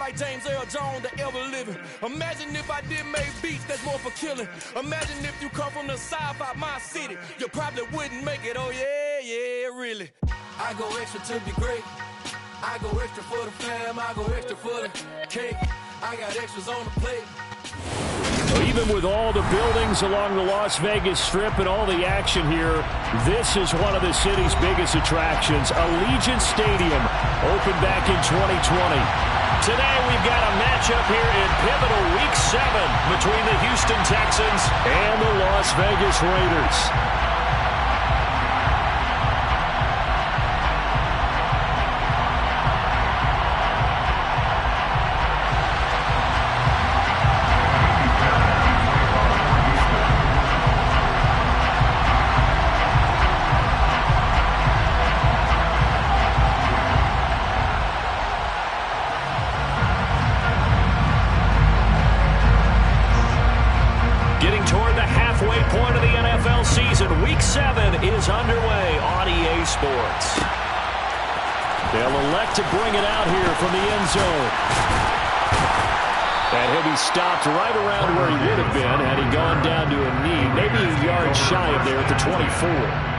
like James Earl Jones that ever living. Imagine if I didn't make beats that's more for killing. Imagine if you come from the south out my city, you probably wouldn't make it. Oh yeah, really. I go extra to be great. I go extra for the fam. I go extra for the cake. I got extras on the plate. Even with all the buildings along the Las Vegas Strip and all the action here, this is one of the city's biggest attractions. Allegiant Stadium opened back in 2020. Today we've got a matchup here in pivotal Week 7 between the Houston Texans and the Las Vegas Raiders. Week 7 is underway on EA Sports. They'll elect to bring it out here from the end zone. And he'll be stopped right around where he would have been had he gone down to a knee, maybe a yard shy of there at the 24.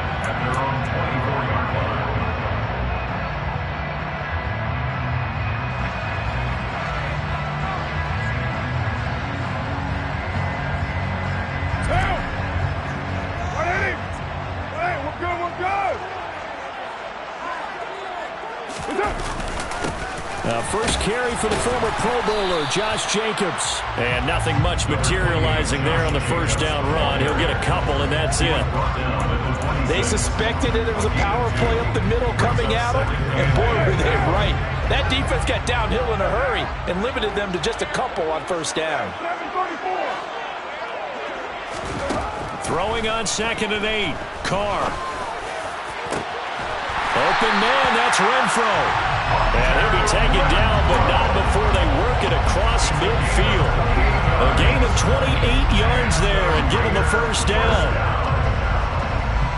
First carry for the former Pro Bowler, Josh Jacobs. And nothing much materializing there on the first down run. He'll get a couple, and that's it. They suspected it was a power play up the middle coming at them, and boy, were they right. That defense got downhill in a hurry and limited them to just a couple on first down. Throwing on 2nd and 8. Carr. Open man, that's Renfro. And he'll be taken down, but not before they work it across midfield. A gain of 28 yards there and give him a first down.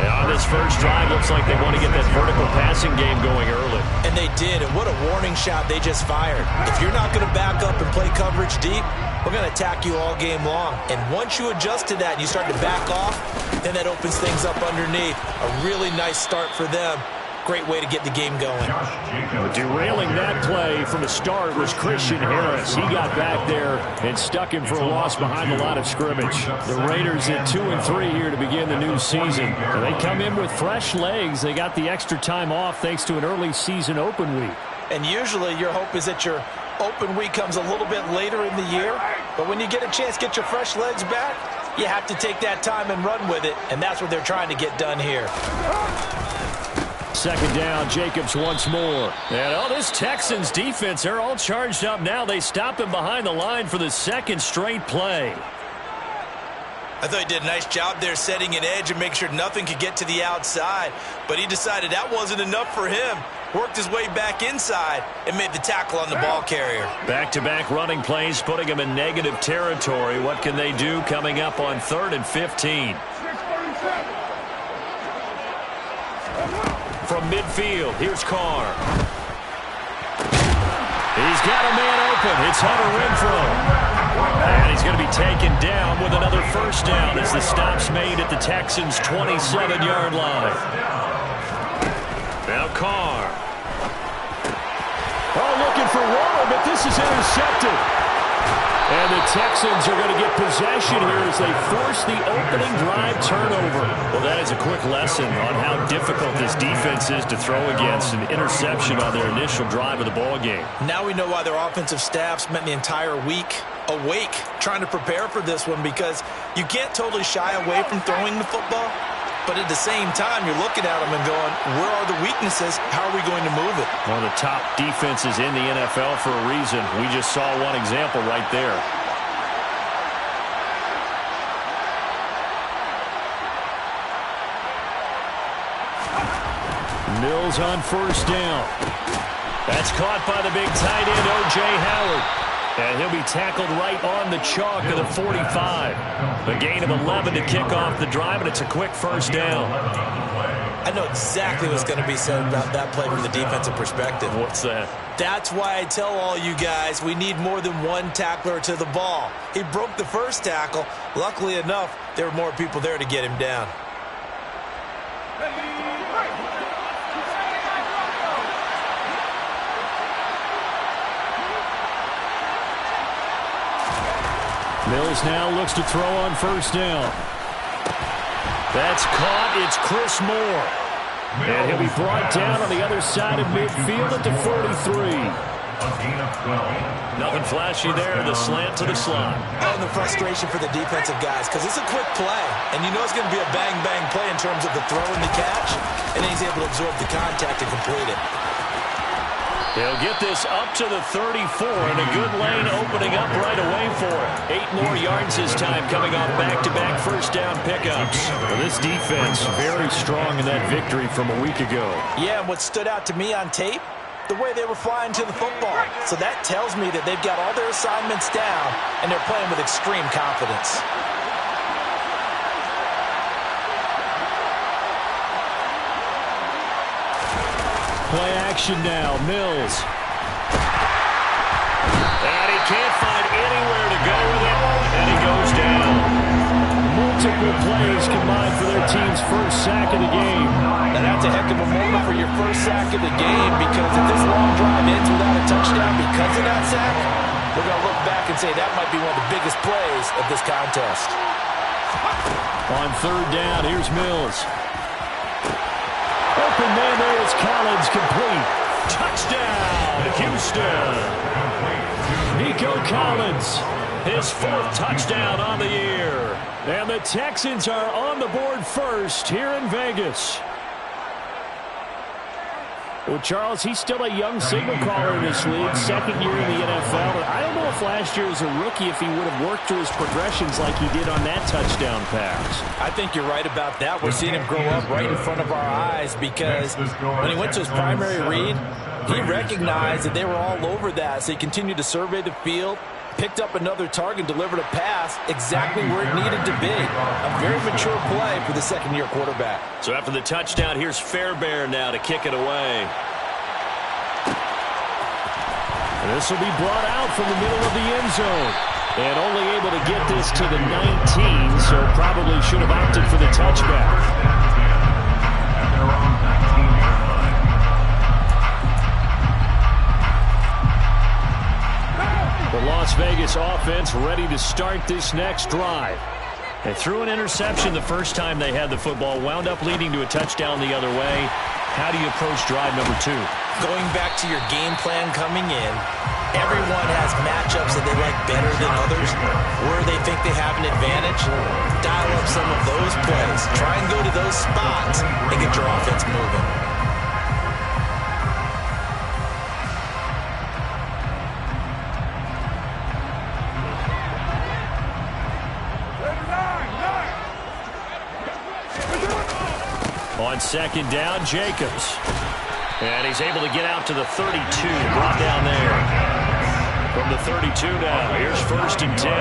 And on this first drive, looks like they want to get that vertical passing game going early. And they did, and what a warning shot they just fired. If you're not going to back up and play coverage deep, we're going to attack you all game long. And once you adjust to that and you start to back off, then that opens things up underneath. A really nice start for them. Great way to get the game going. Derailing that play from the start was Christian Harris. He got back there and stuck him for a loss behind the line of scrimmage. The Raiders at 2-3 here to begin the new season. And they come in with fresh legs. They got the extra time off thanks to an early season open week. And usually your hope is that your open week comes a little bit later in the year. But when you get a chance to get your fresh legs back, you have to take that time and run with it. And that's what they're trying to get done here. Second down, Jacobs once more. And this Texans defense, they're all charged up now. They stop him behind the line for the second straight play. I thought he did a nice job there setting an edge and make sure nothing could get to the outside. But he decided that wasn't enough for him. Worked his way back inside and made the tackle on the ball carrier. Back-to-back running plays, putting him in negative territory. What can they do coming up on 3rd and 15? From midfield, here's Carr. He's got a man open. It's Hunter Renfro. And he's going to be taken down with another first down as the stop's made at the Texans' 27-yard line. Now Carr. Looking for Waller, but this is intercepted. And the Texans are going to get possession here as they force the opening drive turnover. Well, that is a quick lesson on how difficult this defense is to throw against. An interception on their initial drive of the ball game. Now we know why their offensive staff spent the entire week awake trying to prepare for this one, because you can't totally shy away from throwing the football. But at the same time, you're looking at them and going, where are the weaknesses? How are we going to move it? One of the top defenses in the NFL for a reason. We just saw one example right there. Mills on first down. That's caught by the big tight end, O.J. Howard. And he'll be tackled right on the chalk of the 45. A gain of 11 to kick off the drive, and it's a quick first down. I know exactly what's going to be said about that play from the defensive perspective. What's that? That's why I tell all you guys we need more than one tackler to the ball. He broke the first tackle. Luckily enough, there were more people there to get him down. Mills now looks to throw on first down. That's caught. It's Chris Moore. And he'll be brought down on the other side of midfield at the 43. Nothing flashy there. The slant to the slot. And the frustration for the defensive guys because it's a quick play. And you know it's going to be a bang-bang play in terms of the throw and the catch. And then he's able to absorb the contact and complete it. They'll get this up to the 34, and a good lane opening up right away for it. 8 more yards this time coming off back-to-back first down pickups. Well, this defense very strong in that victory from a week ago. Yeah, and what stood out to me on tape, the way they were flying to the football. So that tells me that they've got all their assignments down, and they're playing with extreme confidence. Play action now. Mills. And he can't find anywhere to go with it, and he goes down. Multiple plays combined for their team's first sack of the game. Now that's a heck of a moment for your first sack of the game because if this long drive ends without a touchdown because of that sack, we're going to look back and say that might be one of the biggest plays of this contest. On third down, here's Mills. Open man there is Collins, complete. Touchdown, Houston. Nico Collins, his 4th touchdown on the year. And the Texans are on the board first here in Vegas. Well, Charles, he's still a young signal caller in this league, 2nd year in the NFL. And I don't know if last year as a rookie if he would have worked through his progressions like he did on that touchdown pass. I think you're right about that. We're seeing him grow up right in front of our eyes because when he went to his primary read, he recognized that they were all over that. So he continued to survey the field, picked up another target, delivered a pass exactly where it needed to be. A very mature play for the 2nd-year quarterback. So after the touchdown, here's Fairbairn now to kick it away. And this will be brought out from the middle of the end zone. And only able to get this to the 19, so probably should have opted for the touchback. The Las Vegas offense ready to start this next drive. They threw an interception the first time they had the football, wound up leading to a touchdown the other way. How do you approach drive number 2? Going back to your game plan coming in, everyone has matchups that they like better than others, where they think they have an advantage. Dial up some of those plays. Try and go to those spots and get your offense moving. On 2nd down, Jacobs. And he's able to get out to the 32, brought down there. From the 32 now, here's 1st and 10.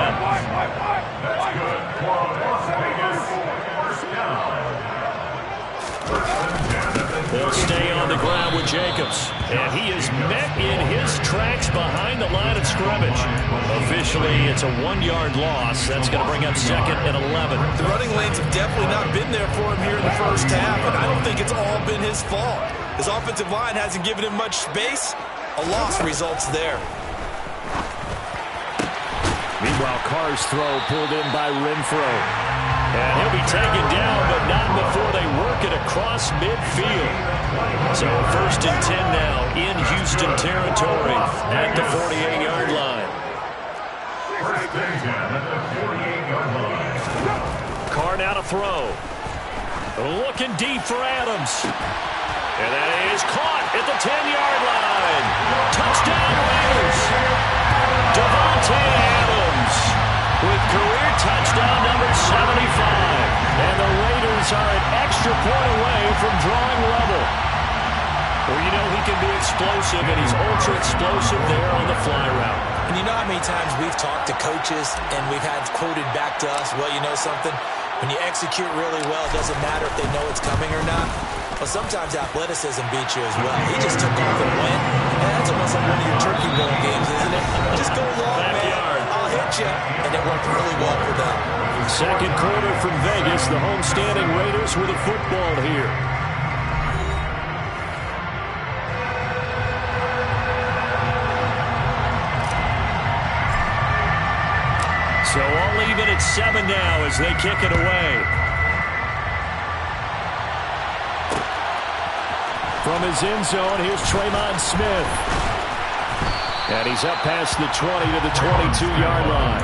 They'll stay on the ground with Jacobs. And he is met in his tracks behind the line of scrimmage. Officially, it's a 1-yard loss. That's going to bring up 2nd and 11. The running lanes have definitely not been there for him here in the first half, and I don't think it's all been his fault. His offensive line hasn't given him much space. A loss results there. Meanwhile, Carr's throw pulled in by Renfro. And he'll be taken down, but not before they work it across midfield. So 1st and 10 now in Houston territory at the 48-yard line. Carr now to throw. Looking deep for Adams. And that is caught at the 10-yard line. Touchdown Raiders. Devontae Adams with career touchdown number 75. And the Raiders are an extra point away from drawing level. Well, you know he can be explosive, and he's ultra explosive there on the fly route. And you know how many times we've talked to coaches and we've had quoted back to us, well, you know something? When you execute really well, it doesn't matter if they know it's coming or not. Well, sometimes athleticism beats you as well. He just took off and went. And that's almost like one of your turkey bowl games, isn't it? Just go long, Backyard. man. I'll hit you. And it worked really well for them. Second quarter from Vegas. The homestanding Raiders with a football here. So all even at 7 now as they kick it away. From his end zone, here's Tremon Smith. And he's up past the 20 to the 22-yard line.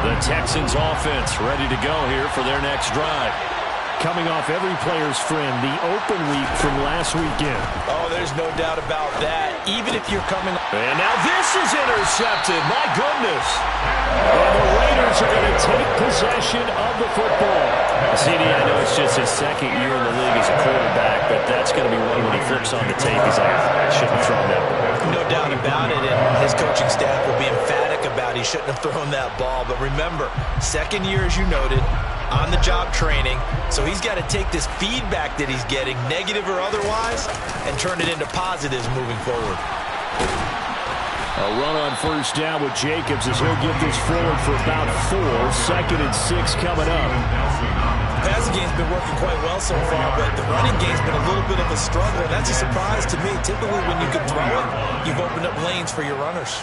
The Texans offense ready to go here for their next drive. Coming off every player's friend, the open week from last weekend. Oh, there's no doubt about that. Even if you're coming... And now this is intercepted. My goodness. And the Raiders are going to take possession of the football. CD, I know it's just his second year in the league as a quarterback, but that's going to be one when he flips on the tape. He's like, I shouldn't have thrown that ball. No doubt about it, and his coaching staff will be emphatic about he shouldn't have thrown that ball. But remember, second year, as you noted, on-the-job training, so he's got to take this feedback that he's getting, negative or otherwise, and turn it into positives moving forward. A run on first down with Jacobs as he'll get this forward for about 4. 2nd and 6 coming up. The passing game's been working quite well so far, but the running game's been a little bit of a struggle, and that's a surprise to me. Typically, when you can throw it, you've opened up lanes for your runners.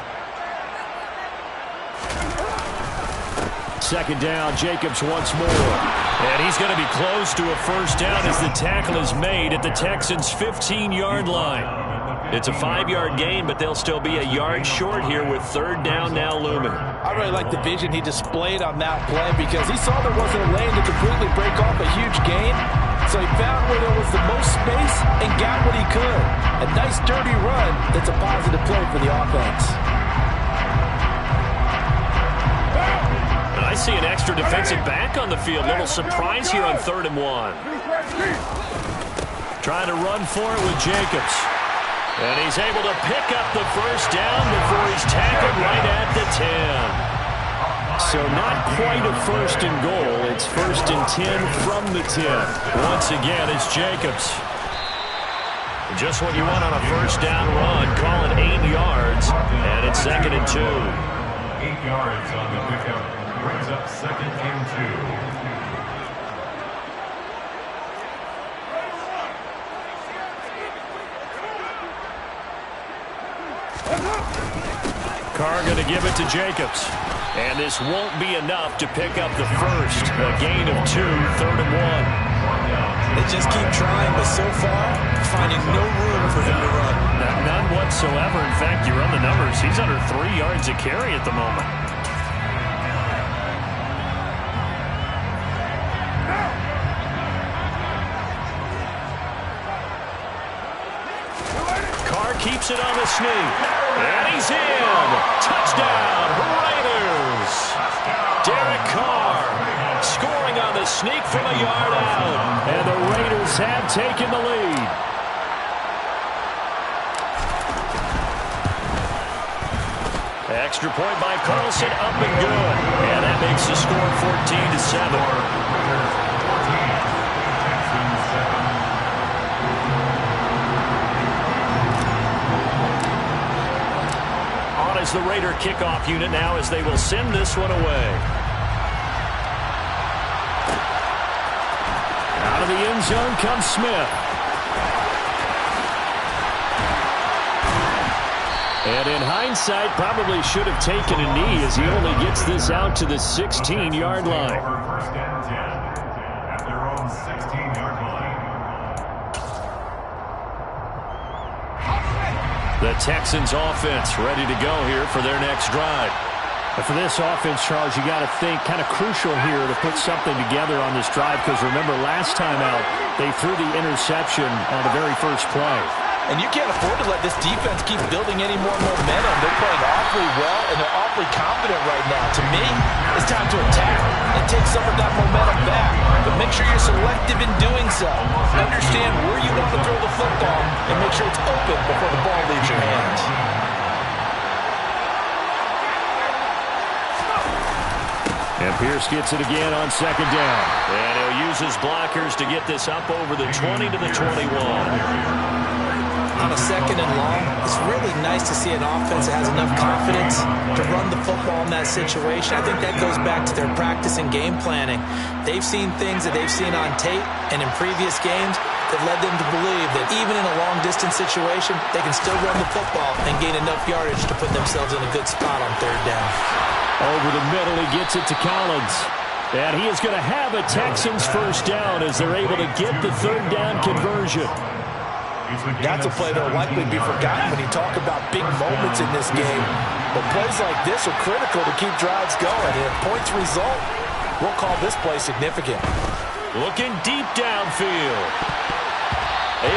2nd down, Jacobs once more. And he's going to be close to a first down as the tackle is made at the Texans' 15-yard line. It's a 5-yard gain, but they'll still be a yard short here with 3rd down now looming. I really like the vision he displayed on that play because he saw there wasn't a lane to completely break off a huge gain. So he found where there was the most space and got what he could. A nice dirty run that's a positive play for the offense. I see an extra defensive back on the field. Little surprise here on 3rd and 1. Trying to run for it with Jacobs. And he's able to pick up the first down before he's tackled right at the 10. So not quite a 1st and goal. It's 1st and 10 from the 10. Once again, it's Jacobs. Just what you want on a first down run. Call it 8 yards. And it's 2nd and 2. 8 yards on the pickup. Brings up 2nd and 2. Carr going to give it to Jacobs. And this won't be enough to pick up the first. A gain of 2, 3rd and 1. They just keep trying, but so far, finding no room for him to run. None whatsoever. In fact, you run the numbers. He's under 3 yards a carry at the moment. Carr keeps it on the sneak. And he's in. Touchdown, Raiders. Derek Carr scoring on the sneak from a yard out. And the Raiders have taken the lead. Extra point by Carlson, up and good. And that makes the score 14-7. As the Raider kickoff unit now as they will send this one away. Out of the end zone comes Smith. And in hindsight, probably should have taken a knee as he only gets this out to the 16-yard line. First and 10 at their own 16-yard line. The Texans offense ready to go here for their next drive. But for this offense, Charles, you got to think kind of crucial here to put something together on this drive because remember last time out they threw the interception on the very first play. And you can't afford to let this defense keep building any more momentum. They're playing awfully well, and they're awfully confident right now. To me, it's time to attack and take some of that momentum back. But make sure you're selective in doing so. Understand where you want to throw the football, and make sure it's open before the ball leaves your hands. And Pierce gets it again on second down. And he'll use his blockers to get this up over the 20 to the 21. On a second and long, it's really nice to see an offense that has enough confidence to run the football in that situation. I think that goes back to their practice and game planning. They've seen things that they've seen on tape and in previous games that led them to believe that even in a long-distance situation, they can still run the football and gain enough yardage to put themselves in a good spot on third down. Over the middle, he gets it to Collins. And he is going to have a Texans first down as they're able to get the third down conversion. That's a play that will likely be forgotten when you talk about big moments in this game. But plays like this are critical to keep drives going. And if points result, we'll call this play significant. Looking deep downfield.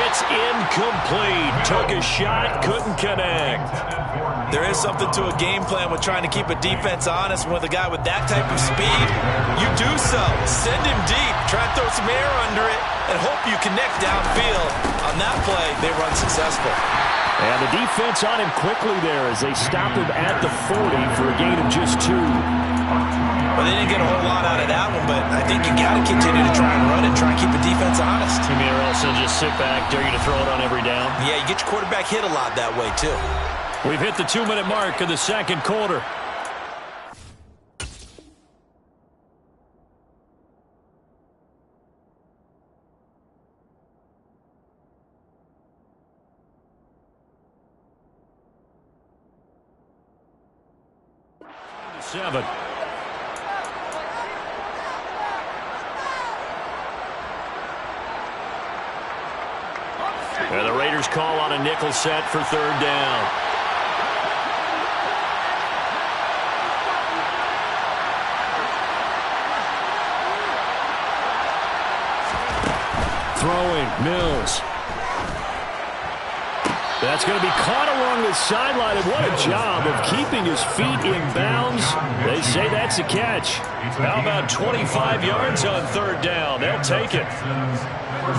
It's incomplete. Took a shot, couldn't connect. There is something to a game plan with trying to keep a defense honest. With a guy with that type of speed, you do so. Send him deep. Try to throw some air under it and hope you connect downfield. On that play, they run successful. And the defense on him quickly there as they stop him at the 40 for a gain of just 2. Well, they didn't get a whole lot out of that one, but I think you got to continue to try and run and try and keep the defense honest. You mean or else they'll just sit back, dare you to throw it on every down? Yeah, you get your quarterback hit a lot that way, too. We've hit the 2-minute mark of the second quarter. Seven. And the Raiders call on a nickel set for third down. Throwing, Mills. That's going to be caught along the sideline, and what a job of keeping his feet in bounds. They say that's a catch. How about 25 yards on third down? They'll take it.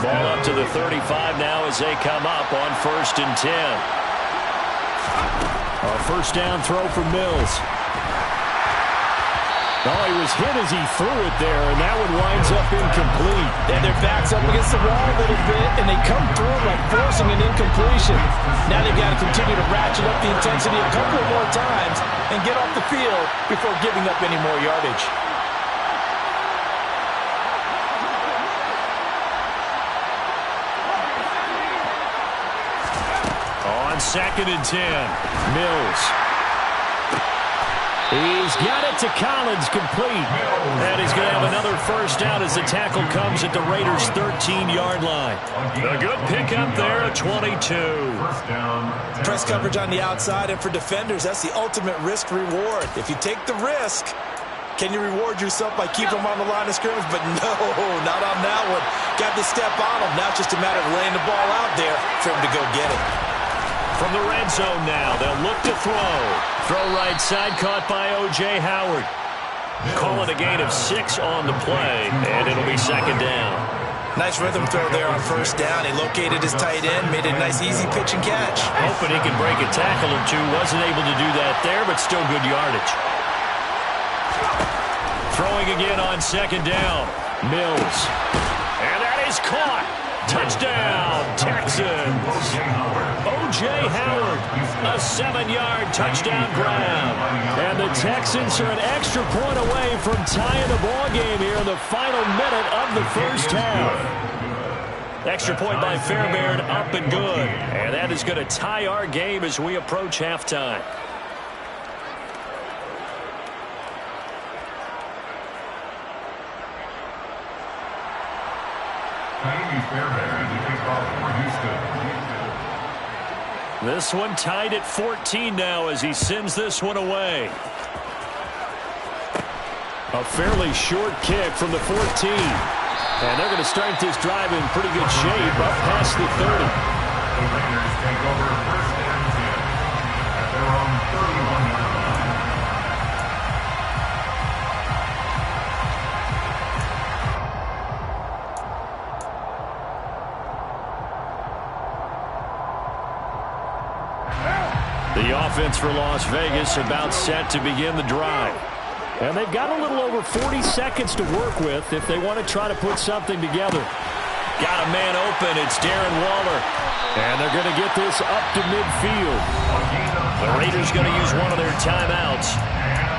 Ball up to the 35 now as they come up on 1st and 10. A first down throw for Mills. Oh, he was hit as he threw it there, and that one winds up incomplete. And their back's up against the wall a little bit, and they come through like forcing an incompletion. Now they've got to continue to ratchet up the intensity a couple more times and get off the field before giving up any more yardage. On 2nd and 10, Mills. He's got it to Collins, complete. And he's going to have another first down as the tackle comes at the Raiders' 13-yard line. A good pickup there at 22. Press coverage on the outside, and for defenders, that's the ultimate risk-reward. If you take the risk, can you reward yourself by keeping them on the line of scrimmage? But no, not on that one. Got to step on them. Now it's just a matter of laying the ball out there for him to go get it. From the red zone now, they'll look to throw. Throw right side, caught by O.J. Howard. Calling a gain of 6 on the play, and it'll be second down. Nice rhythm throw there on first down. He located his tight end, made it a nice easy pitch and catch. Hoping he could break a tackle or two. Wasn't able to do that there, but still good yardage. Throwing again on second down. Mills. And that is caught. Touchdown, Texans. O.J. Howard, a 7-yard touchdown grab. And the Texans are an extra point away from tying the ball game here in the final minute of the first half. Extra point by Fairbairn, up and good. And that is going to tie our game as we approach halftime. This one tied at 14 now as he sends this one away. A fairly short kick from the 14. And they're going to start this drive in pretty good shape up past the 30. The Raiders take over 1st and 10 at their own 31-yard line. The offense for Las Vegas about set to begin the drive. And they've got a little over 40 seconds to work with if they want to try to put something together. Got a man open. It's Darren Waller. And they're going to get this up to midfield. The Raiders going to use one of their timeouts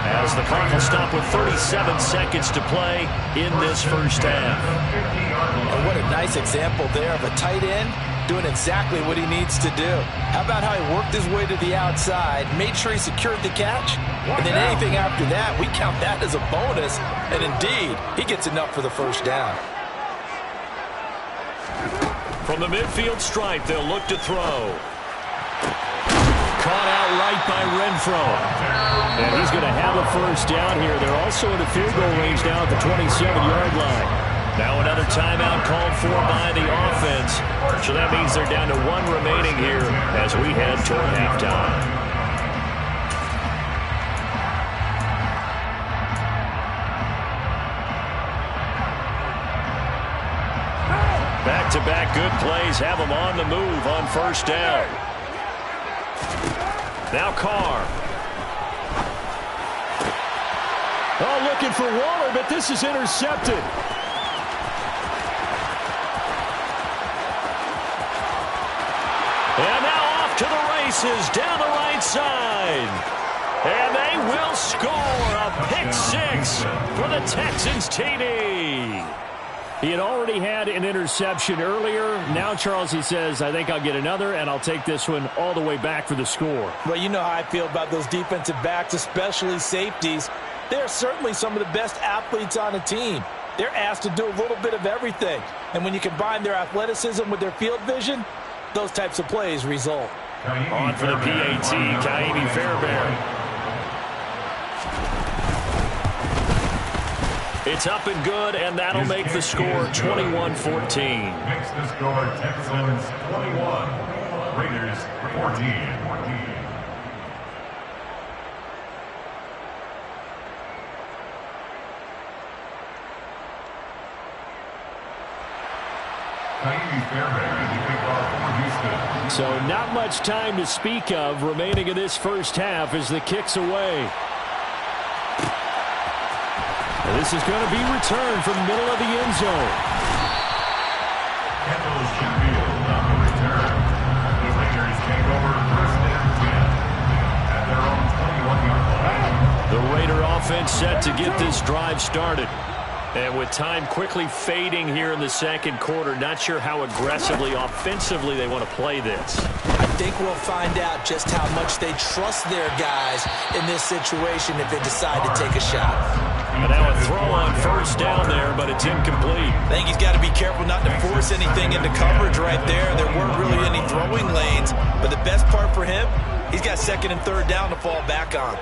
as the clock will stop with 37 seconds to play in this first half. And what a nice example there of a tight end doing exactly what he needs to do. How about how he worked his way to the outside, made sure he secured the catch, and then anything after that, we count that as a bonus. And indeed, he gets enough for the first down. From the midfield stripe, they'll look to throw. Caught out right by Renfro. And he's going to have a first down here. They're also in a field goal range now at the 27-yard line. Now another timeout called for by the offense. So that means they're down to one remaining here as we head toward halftime. Back-to-back good plays have them on the move on first down. Now Carr. Oh, looking for Waller, but this is intercepted. And now off to the races down the right side. And they will score a pick six for the Texans TD. He had already had an interception earlier. Now, Charles, he says, I think I'll get another, and I'll take this one all the way back for the score. Well, you know how I feel about those defensive backs, especially safeties. They're certainly some of the best athletes on a team. They're asked to do a little bit of everything. And when you combine their athleticism with their field vision, those types of plays result. On for the PAT, Kaimi Fairbairn. It's up and good, and that'll make the score 21-14. Makes the score Texans 21, Raiders 14. So not much time to speak of remaining in this first half as the kick's away. And this is going to be returned from the middle of the end zone. Kendall's Sheffield on the return. The Raiders take over first and 10 at their own 21-yard line. The Raider offense set to get this drive started. And with time quickly fading here in the second quarter, not sure how aggressively, offensively they want to play this. I think we'll find out just how much they trust their guys in this situation if they decide to take a shot. And now a throw on first down there, but it's incomplete. I think he's got to be careful not to force anything into coverage right there. There weren't really any throwing lanes, but the best part for him, he's got second and third down to fall back on.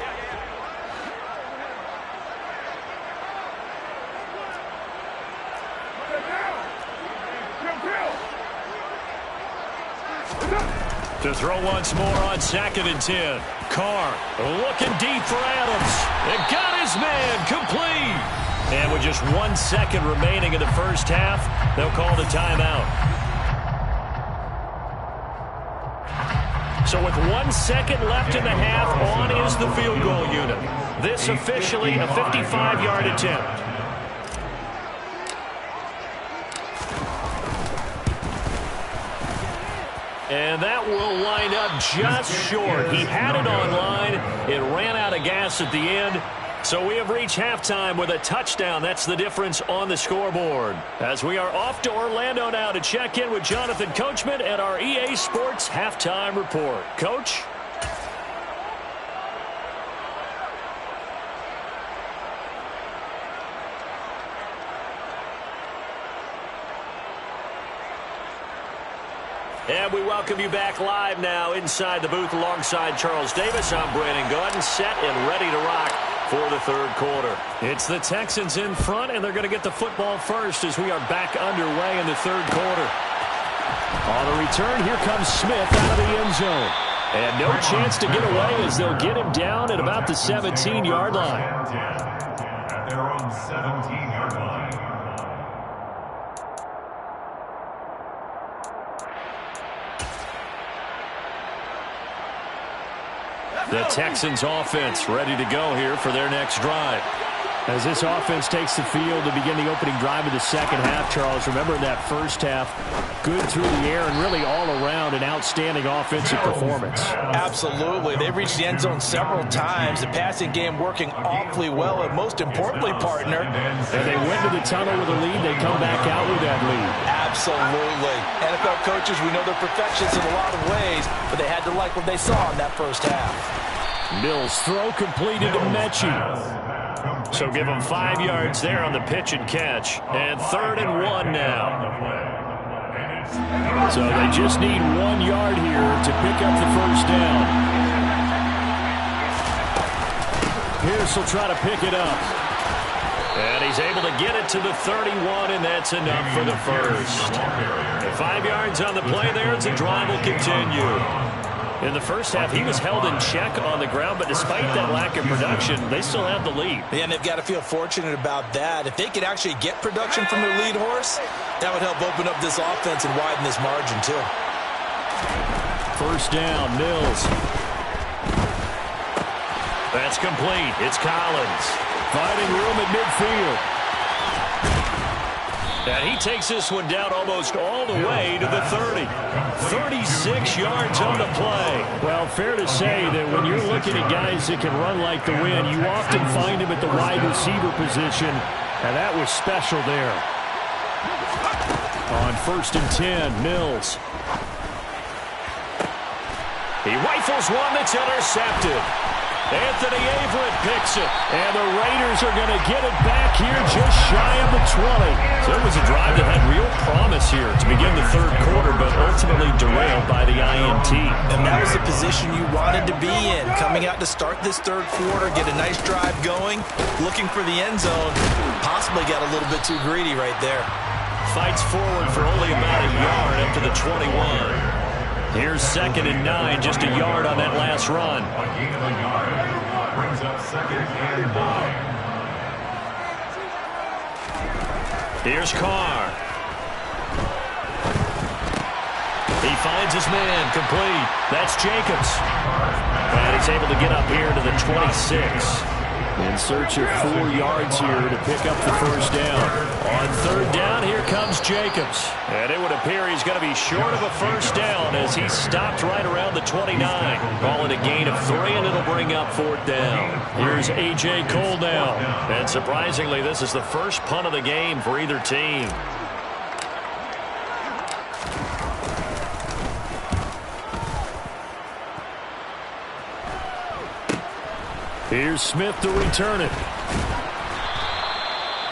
To throw once more on second and 10. Carr looking deep for Adams. And got his man complete. And with just 1 second remaining in the first half, they'll call the timeout. So with 1 second left in the half, on is the field goal unit. This officially a 55-yard attempt. And that will wind up just short. He had it on line. It ran out of gas at the end. So we have reached halftime with a touchdown. That's the difference on the scoreboard. As we are off to Orlando now to check in with Jonathan Coachman at our EA Sports Halftime Report. Coach? And we welcome you back live now inside the booth alongside Charles Davis. I'm Brandon Gordon, set and ready to rock for the third quarter. It's the Texans in front, and they're going to get the football first as we are back underway in the third quarter. On the return, here comes Smith out of the end zone. And no chance to get away as they'll get him down at about the 17-yard line. At their own 17-yard line. The Texans offense ready to go here for their next drive. As this offense takes the field to begin the opening drive of the second half, Charles, remember in that first half, good through the air and really all around an outstanding offensive performance. Absolutely. They reached the end zone several times. The passing game working awfully well, and most importantly, partner. And they went to the tunnel with a lead. They come back out with that lead. Absolutely. NFL coaches, we know they're perfectionists in a lot of ways, but they had to like what they saw in that first half. Mills throw completed to Mechie. So give them 5 yards there on the pitch and catch. And 3rd and 1 now. So they just need 1 yard here to pick up the first down. Pierce will try to pick it up. And he's able to get it to the 31, and that's enough for the first. 5 yards on the play there as the drive will continue. In the first half, he was held in check on the ground, but despite that lack of production, they still have the lead. Yeah, and they've got to feel fortunate about that. If they could actually get production from their lead horse, that would help open up this offense and widen this margin, too. First down, Mills. That's complete. It's Collins. Finding room at midfield. And he takes this one down almost all the way to the 30. 36 yards on the play. Well, fair to say that when you're looking at guys that can run like the wind, you often find them at the wide receiver position, and that was special there. On 1st and 10, Mills. He rifles one that's intercepted. Anthony Averett picks it, and the Raiders are going to get it back here just shy of the 20. So it was a drive that had real promise here to begin the 3rd quarter, but ultimately derailed by the INT. And that was the position you wanted to be in, coming out to start this 3rd quarter, get a nice drive going, looking for the end zone, possibly got a little bit too greedy right there. Fights forward for only about a yard up to the 21. Here's 2nd and 9, just a yard on that last run. Brings up 2nd and 9. Here's Carr. He finds his man, complete. That's Jacobs. And he's able to get up here to the 26. In search of 4 yards here to pick up the first down. On 3rd down, here comes Jacobs. And it would appear he's going to be short of a first down as he stopped right around the 29. Call it a gain of 3, and it'll bring up 4th down. Here's A.J. Cole now. And surprisingly, this is the first punt of the game for either team. Here's Smith to return it.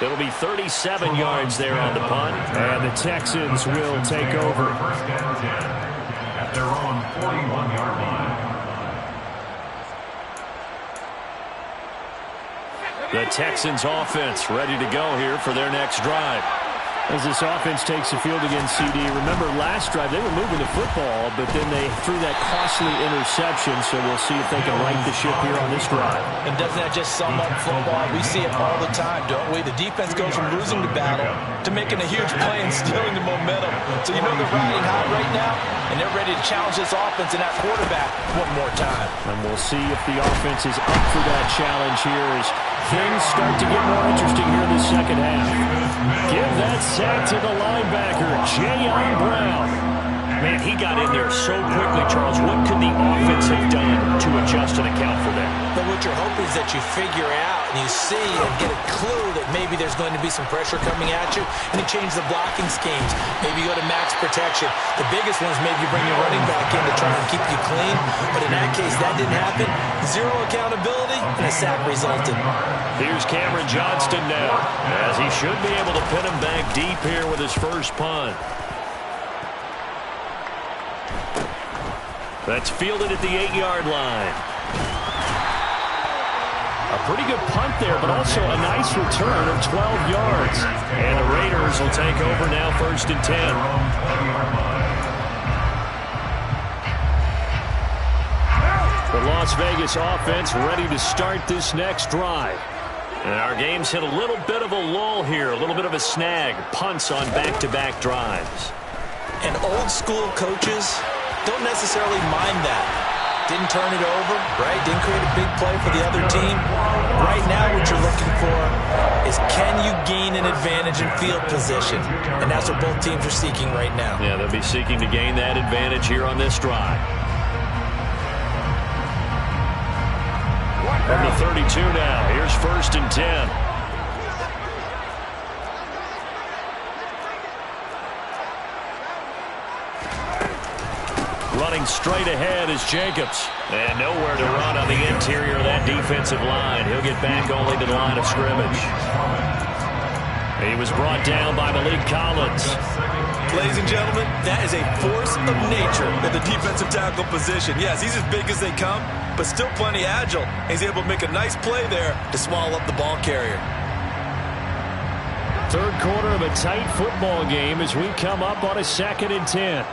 It'll be 37 yards there on the punt. And the Texans will take over. First and 10 at their own 41-yard line. The Texans offense ready to go here for their next drive. As this offense takes the field against CD, remember last drive they were moving the football, but then they threw that costly interception, so we'll see if they can right the ship here on this drive. And doesn't that just sum up football? We see it all the time, don't we? The defense goes from losing the battle to making a huge play and stealing the momentum. So you know they're riding high right now, and they're ready to challenge this offense and that quarterback one more time. And we'll see if the offense is up for that challenge here as things start to get more interesting here in the second half. Give that sack to the linebacker, Jayon Brown. Man, he got in there so quickly, Charles. What could the offense have done to adjust and account for that? But what you're hoping is that you figure out and you see and get a clue that maybe there's going to be some pressure coming at you, and you change the blocking schemes. Maybe you go to max protection. The biggest one is maybe you bring your running back in to try and keep you clean. But in that case, that didn't happen. Zero accountability, and a sack resulted. Here's Cameron Johnston now, as he should be able to pin him back deep here with his first punt. That's fielded at the 8-yard line. A pretty good punt there, but also a nice return of 12 yards. And the Raiders will take over now, 1st and 10. The Las Vegas offense ready to start this next drive. And our game's hit a little bit of a lull here, a little bit of a snag. Punts on back-to-back drives. And old school coaches don't necessarily mind that. Didn't turn it over, right? Didn't create a big play for the other team. Right now what you're looking for is can you gain an advantage in field position? And that's what both teams are seeking right now. Yeah, they'll be seeking to gain that advantage here on this drive. From the 32 now, here's 1st and 10. Running straight ahead is Jacobs. And nowhere to run on the interior of that defensive line. He'll get back only to the line of scrimmage. He was brought down by Malik Collins. Ladies and gentlemen, that is a force of nature in the defensive tackle position. Yes, he's as big as they come, but still plenty agile. He's able to make a nice play there to swallow up the ball carrier. Third quarter of a tight football game as we come up on a 2nd and 10.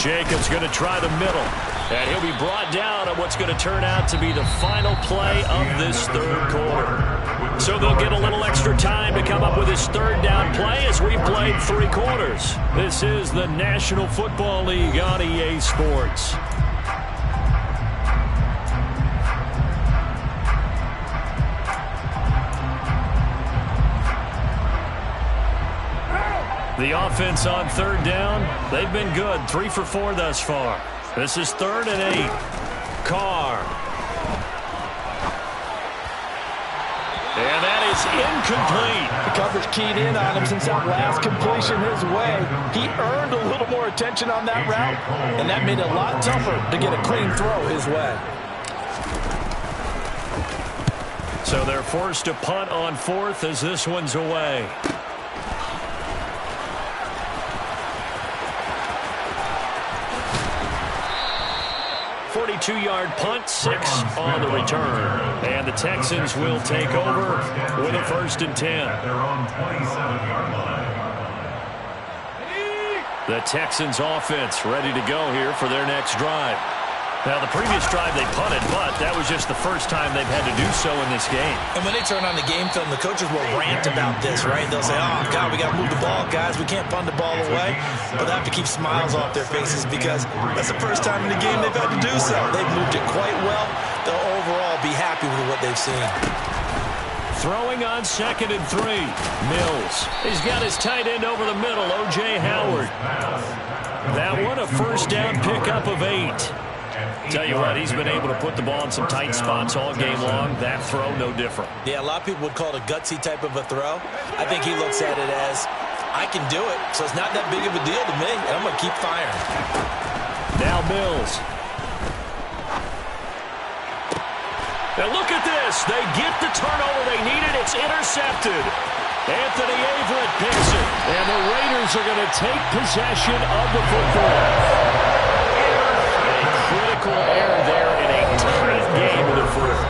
Jacobs going to try the middle. And he'll be brought down on what's going to turn out to be the final play of this third quarter. So they'll get a little extra time to come up with his third down play as we've played 3 quarters. This is the National Football League on EA Sports. The offense on 3rd down, they've been good. 3 for 4 thus far. This is 3rd and 8. Carr. And that is incomplete. The coverage keyed in on him since that last completion his way. He earned a little more attention on that route, and that made it a lot tougher to get a clean throw his way. So they're forced to punt on 4th as this one's away. 42-yard punt, 6 on the return. And the Texans will take over with a 1st and 10. The Texans offense ready to go here for their next drive. Now, the previous drive they punted, but that was just the first time they've had to do so in this game. And when they turn on the game film, the coaches will rant about this, right? They'll say, oh, God, we got to move the ball, guys. We can't punt the ball away. But they have to keep smiles off their faces because that's the first time in the game they've had to do so. They've moved it quite well. They'll overall be happy with what they've seen. Throwing on 2nd and 3. Mills. He's got his tight end over the middle, O.J. Howard. That one, a first down pickup of 8. Tell you what, he's been able to put the ball in some tight spots all game long. That throw, no different. Yeah, a lot of people would call it a gutsy type of a throw. I think he looks at it as, I can do it, so it's not that big of a deal to me, and I'm going to keep firing. Now Mills. Now look at this. They get the turnover they needed. It's intercepted. Anthony Averett picks it, and the Raiders are going to take possession of the football. Critical error there in a tight game in the fourth.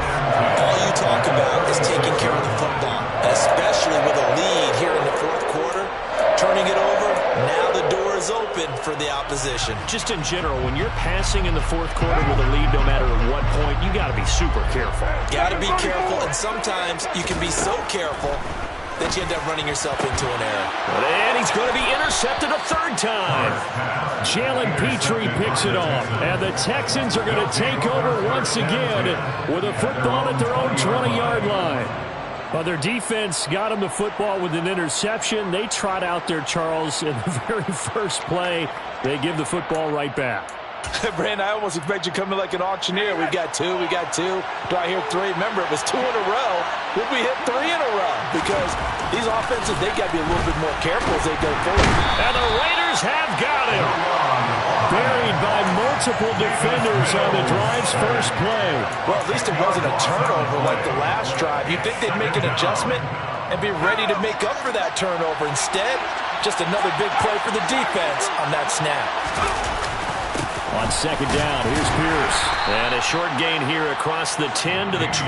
All you talk about is taking care of the football, especially with a lead here in the fourth quarter. Turning it over, now the door is open for the opposition. Just in general, when you're passing in the fourth quarter with a lead, no matter at what point, you got to be super careful. Got to be careful, and sometimes you can be so careful that you end up running yourself into an error. And he's going to be intercepted a 3rd time. Jalen Petrie picks it off. And the Texans are going to take over once again with a football at their own 20-yard line. Well, their defense got them the football with an interception. They trot out there, Charles, in the very first play. They give the football right back. Brandon, I almost expect you to come in like an auctioneer. We got 2, we got 2. Do I hear 3? Remember, it was 2 in a row. Would we hit 3 in a row? Because these offenses, they got to be a little bit more careful as they go forward. And the Raiders have got him. Buried by multiple defenders on the drive's first play. Well, at least it wasn't a turnover like the last drive. You'd think they'd make an adjustment and be ready to make up for that turnover. Instead, just another big play for the defense on that snap. On second down, here's Pierce. And a short gain here across the 10 to the 12.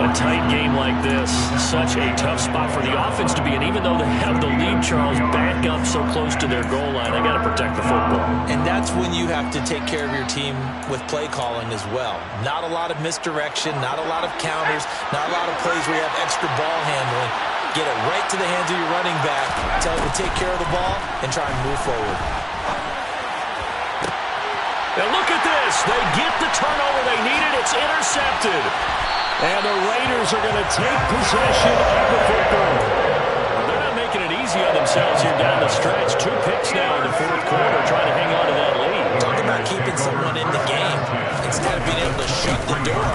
A tight game like this, such a tough spot for the offense to be in. Even though they have the lead, Charles, back up so close to their goal line, they got to protect the football. And that's when you have to take care of your team with play calling as well. Not a lot of misdirection, not a lot of counters, not a lot of plays where you have extra ball handling. Get it right to the hands of your running back, tell him to take care of the ball, and try and move forward. And look at this. They get the turnover they needed. It's intercepted. And the Raiders are going to take possession of the football. They're not making it easy on themselves here down the stretch. 2 picks now in the fourth quarter, trying to hang on to that lead. Talk about keeping someone in the game instead of being able to shut the door.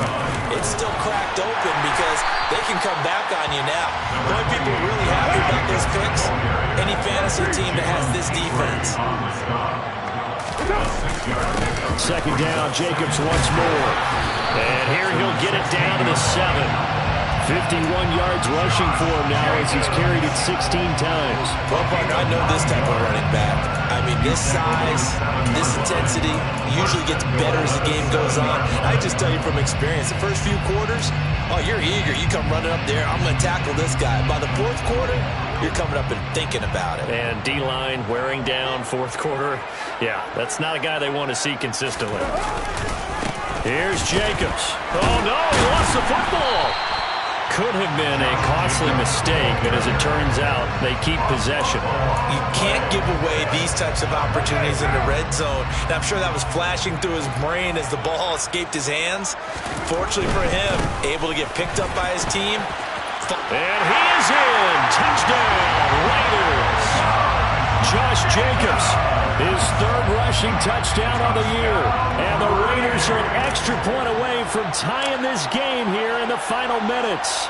It's still cracked open because they can come back on you now. The only people really happy about those picks, any fantasy team that has this defense. Second down, Jacobs once more. And here he'll get it down to the 7. 51 yards rushing for him now as he's carried it 16 times. Well, partner, I know this type of running back. I mean, this size, this intensity usually gets better as the game goes on. I just tell you from experience, the first few quarters, oh, you're eager. You come running up there, I'm going to tackle this guy. By the fourth quarter, you're coming up and thinking about it. And D-line wearing down fourth quarter. Yeah, that's not a guy they want to see consistently. Here's Jacobs. Oh, no, he lost the football. Could have been a costly mistake, but as it turns out, they keep possession. You can't give away these types of opportunities in the red zone. And I'm sure that was flashing through his brain as the ball escaped his hands. Fortunately for him, able to get picked up by his team. And he is in. Touchdown, Raiders. Josh Jacobs, his 3rd rushing touchdown on the year. And the Raiders are an extra point away from tying this game here in the final minutes.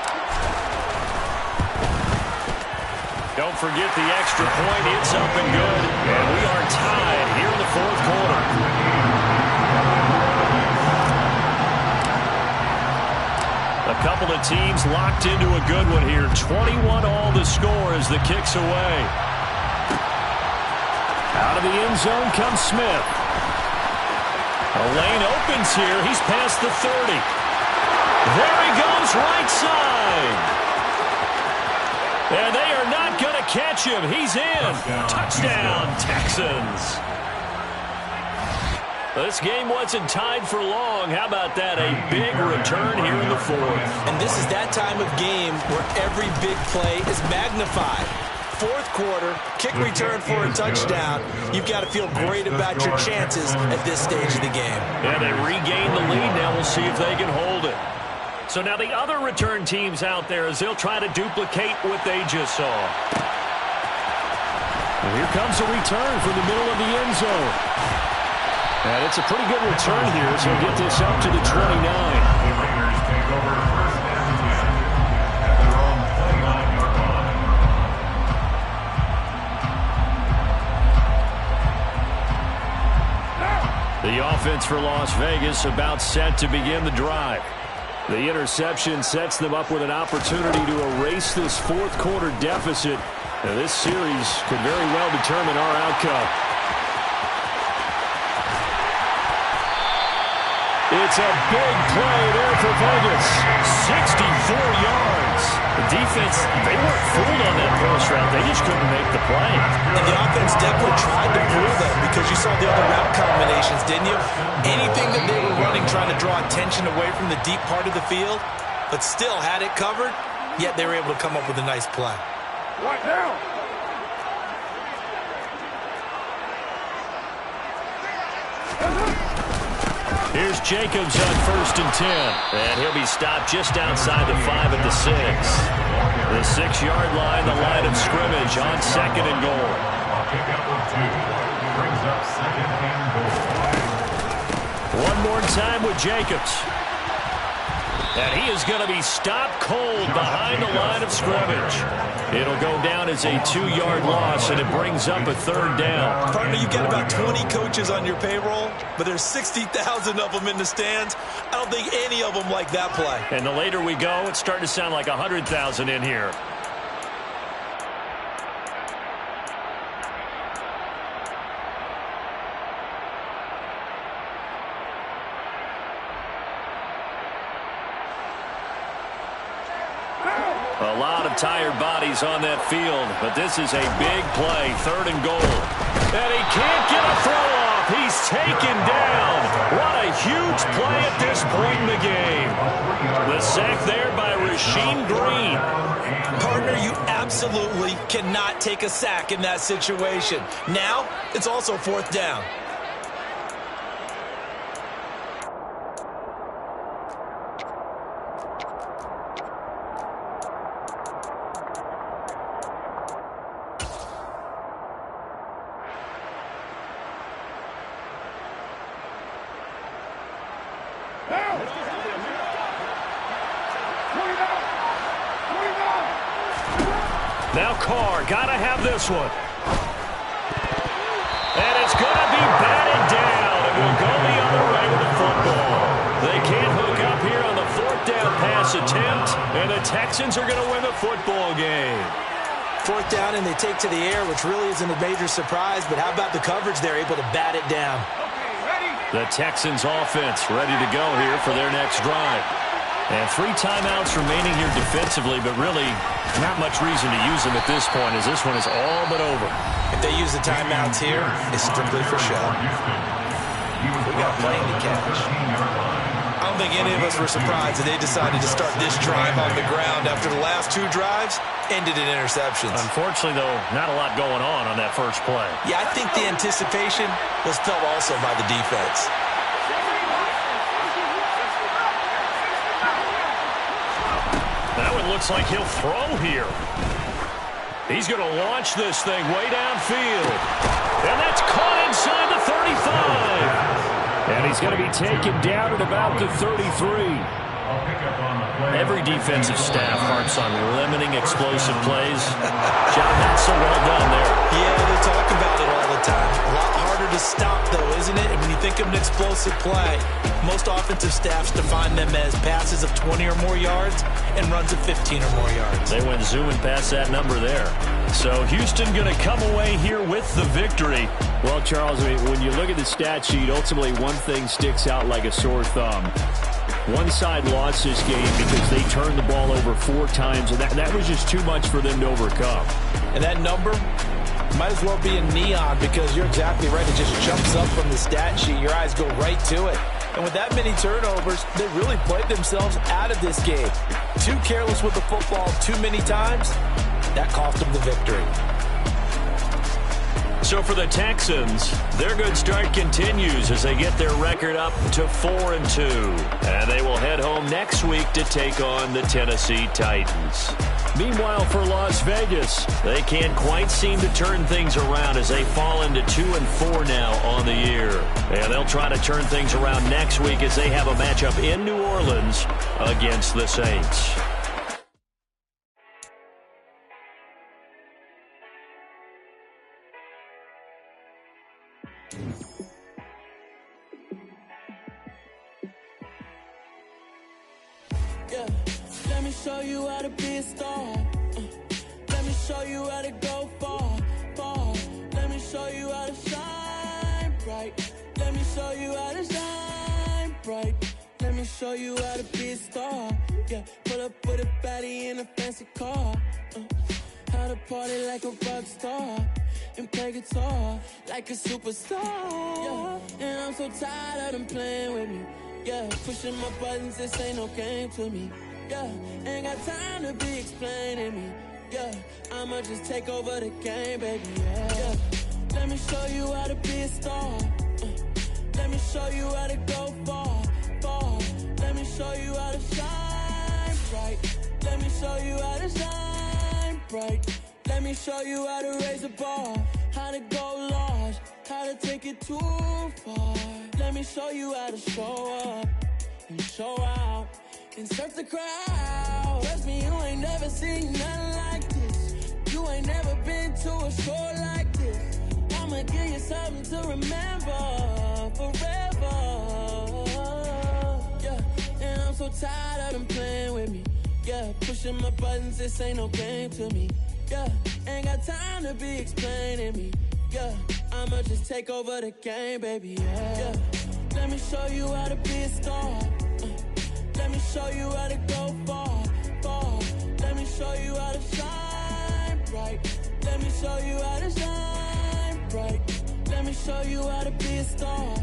Don't forget the extra point. It's up and good. And we are tied here in the fourth quarter. A couple of teams locked into a good one here. 21 all the score as the kick's away. Out of the end zone comes Smith. A lane opens here. He's past the 30. There he goes, right side. And they are not going to catch him. He's in. Touchdown, Texans. This game wasn't tied for long. How about that? A big return here in the fourth. And this is that time of game where every big play is magnified. Fourth quarter, kick return for a touchdown. You've got to feel great about your chances at this stage of the game. Yeah, they regain the lead now. We'll see if they can hold it. So now the other return teams out there as they'll try to duplicate what they just saw. And here comes a return from the middle of the end zone. And it's a pretty good return here, so we'll get this up to the 29. The Raiders take over first and 10 at their own 29-yard line. The offense for Las Vegas about set to begin the drive. The interception sets them up with an opportunity to erase this fourth quarter deficit. Now, this series could very well determine our outcome. It's a big play there for Vegas. 64 yards. The defense, they weren't fooled on that post route. They just couldn't make the play. And the offense definitely tried to fool them because you saw the other route combinations, didn't you? Anything that they were running trying to draw attention away from the deep part of the field, but still had it covered, yet they were able to come up with a nice play. Right now. Here's Jacobs on 1st and 10. And he'll be stopped just outside the 5 at the 6. The 6-yard line, the line of scrimmage on 2nd and goal. Pickup of 2 brings up 2nd and goal. One more time with Jacobs. And he is going to be stopped cold behind the line of scrimmage. It'll go down as a 2-yard loss, and it brings up a 3rd down. Partner, you've got about 20 coaches on your payroll, but there's 60,000 of them in the stands. I don't think any of them like that play. And the later we go, it's starting to sound like 100,000 in here. A lot of tired bodies on that field, but this is a big play, 3rd and goal. And he can't get a throw off. He's taken down. What a huge play at this point in the game. The sack there by Rasheem Green. Partner, you absolutely cannot take a sack in that situation. Now, it's also 4th down. Now Carr, gotta have this one. And it's gonna be batted down. It will go the other way with the football. They can't hook up here on the 4th down pass attempt, and the Texans are gonna win the football game. 4th down, and they take to the air, which really isn't a major surprise, but how about the coverage there, able to bat it down? The Texans offense ready to go here for their next drive. And 3 timeouts remaining here defensively, but really not much reason to use them at this point, as this one is all but over. If they use the timeouts here, it's strictly for show. We got playing to catch. I don't think any of us were surprised that they decided to start this drive on the ground after the last 2 drives ended in interceptions. Unfortunately, though, not a lot going on that first play. Yeah, I think the anticipation was felt also by the defense. That one looks like he'll throw here. He's going to launch this thing way downfield. And that's caught inside the 35. And he's going to be taken down at about the 33. Every defensive staff harps on limiting explosive plays. John, not so well done there. Yeah, they talk about it all the time. A lot harder to stop, though, isn't it? And when you think of an explosive play, most offensive staffs define them as passes of 20 or more yards and runs of 15 or more yards. They went zooming past that number there. So Houston going to come away here with the victory. Well, Charles, I mean, when you look at the stat sheet, ultimately one thing sticks out like a sore thumb. One side lost this game because they turned the ball over 4 times, and that was just too much for them to overcome. And that number might as well be in neon, because you're exactly right. It just jumps up from the stat sheet. Your eyes go right to it. And with that many turnovers, they really played themselves out of this game. Too careless with the football too many times. That cost them the victory. So for the Texans, their good start continues as they get their record up to 4-2. And they will head home next week to take on the Tennessee Titans. Meanwhile, for Las Vegas, they can't quite seem to turn things around as they fall into 2-4 now on the year. And they'll try to turn things around next week as they have a matchup in New Orleans against the Saints. Yeah, let me show you how to be a star. Let me show you how to go far, far. Let me show you how to shine bright. Let me show you how to shine bright. Let me show you how to be a star. Yeah, pull up with a baddie in a fancy car. How to party like a rock star and play guitar like a superstar. Yeah, and I'm so tired of them playing with me. Yeah, pushing my buttons, this ain't no game to me. Yeah, ain't got time to be explaining me. Yeah, I'ma just take over the game, baby. Yeah, let me show you how to be a star. Let me show you how to go far, far. Let me show you how to shine bright. Let me show you how to shine bright. Let me show you how to raise the bar, how to go large, how to take it too far. Let me show you how to show up and show out and surf the crowd. Trust me, you ain't never seen nothing like this. You ain't never been to a show like this. I'ma give you something to remember forever. Yeah, and I'm so tired of them playing with me. Yeah, pushing my buttons, this ain't no game to me. Yeah, ain't got time to be explaining me. Yeah, I'ma just take over the game, baby. Yeah, let me show you how to be a star. Let me show you how to go far, far. Let me show show you how to shine bright. Let me show you how to shine bright. Let me show you how to be a star.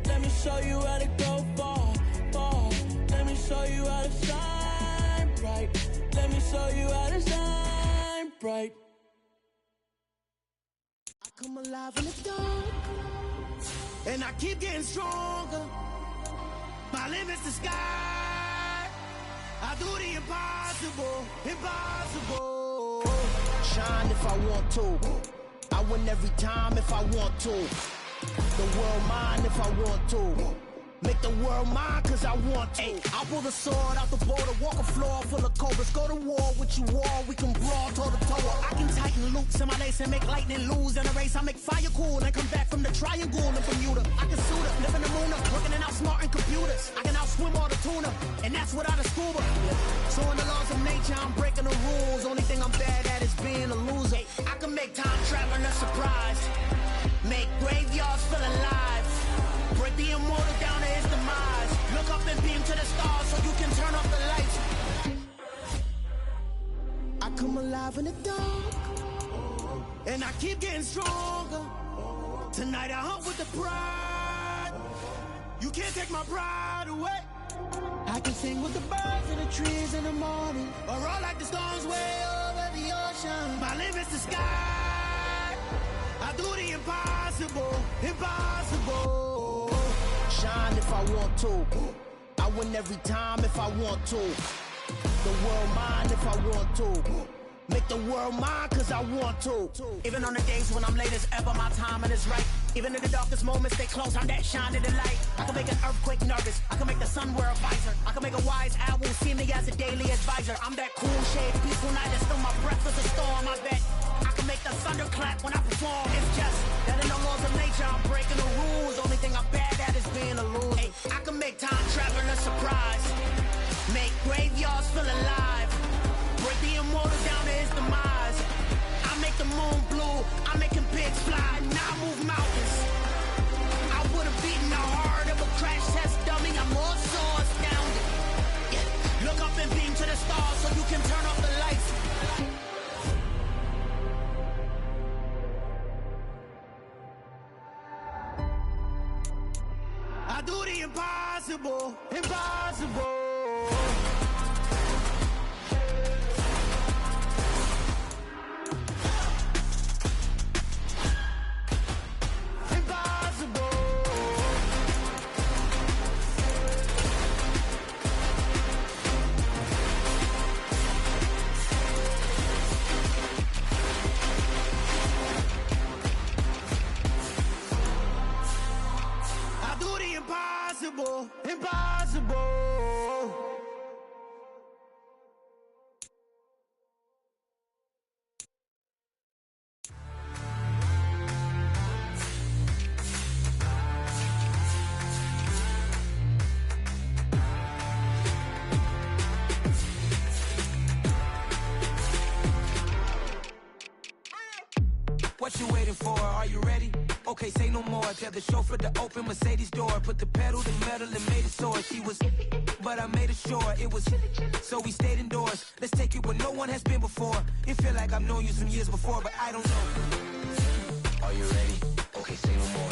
Let me show you how to go far, far. Let me show you how to shine bright. Let me show you how to shine bright. I come alive in the dark, and I keep getting stronger. My limit's the sky. I do the impossible, impossible. Shine if I want to. I win every time if I want to. The world mine if I want to. Make the world mine cause I want to. Ay, I pull the sword out the border, walk a floor full of cobras. Go to war with you all, we can brawl toe to toe. I can tighten loops in my lace and make lightning lose in a race. I make fire cool and come back from the triangle in Bermuda. I can suit up, live in the moon up, working and outsmarting computers. I can outswim all the tuna, and that's without a scuba. So in the laws of nature, I'm breaking the rules. Only thing I'm bad at is being a loser. I can make time traveling a surprise. Make graveyards feel alive. Break the immortal down to his demise. Look up and beam to the stars so you can turn off the lights. I come alive in the dark, and I keep getting stronger. Tonight I hunt with the pride. You can't take my pride away. I can sing with the birds and the trees in the morning, or roll like the storms way over the ocean. My limit's the sky. I do the impossible, impossible. Shine if I want to. I win every time if I want to. The world mine if I want to. Make the world mine cause I want to. Even on the days when I'm late as ever, my timing is right. Even in the darkest moments, stay close, I'm that shining the light. I can make an earthquake nervous, I can make the sun wear a visor. I can make a wise owl see me as a daily advisor. I'm that cool shade, peaceful night, and still my breath is a storm, I bet. I can make the thunder clap when I perform. It's just that in the laws of nature, I'm breaking the rules. Only thing I'm bad at is being a loser. Hey, I can make time traveling a surprise. Make graveyards feel alive. Break the immortal down to his demise. I make the moon blue, I'm making pigs fly. Now I move mountains. I would have beaten the heart of a crash test dummy. I'm more so astounded. Yeah. Look up and beam to the stars so you can turn off the lights. I do the impossible, impossible. Impossible, impossible. What you waiting for? Are you ready? Okay, say no more. Tell the chauffeur to open Mercedes door. Put the pedal to metal and made it soar. She was, but I made it sure it was. So we stayed indoors. Let's take it where no one has been before. It feel like I've known you some years before, but I don't know. Are you ready? Okay, say no more.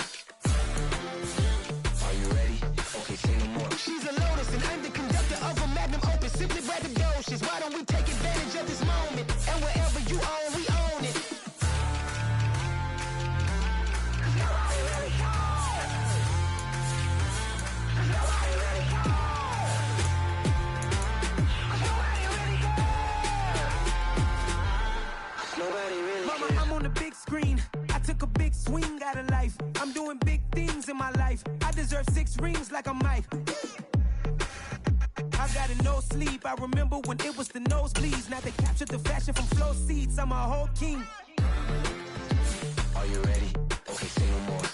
Are you ready? Okay, say no more. She's a lotus and I'm the conductor of a magnum opus. Simply braggadocious. Why don't we take advantage of this moment? And wherever you own, we own it. Mama, I'm on the big screen. I took a big swing out of life. I'm doing big things in my life. I deserve 6 rings like I'm Mike. I got a no sleep. I remember when it was the nosebleeds. Now they captured the fashion from flow seats. I'm a whole king. Are you ready? Okay, say no more.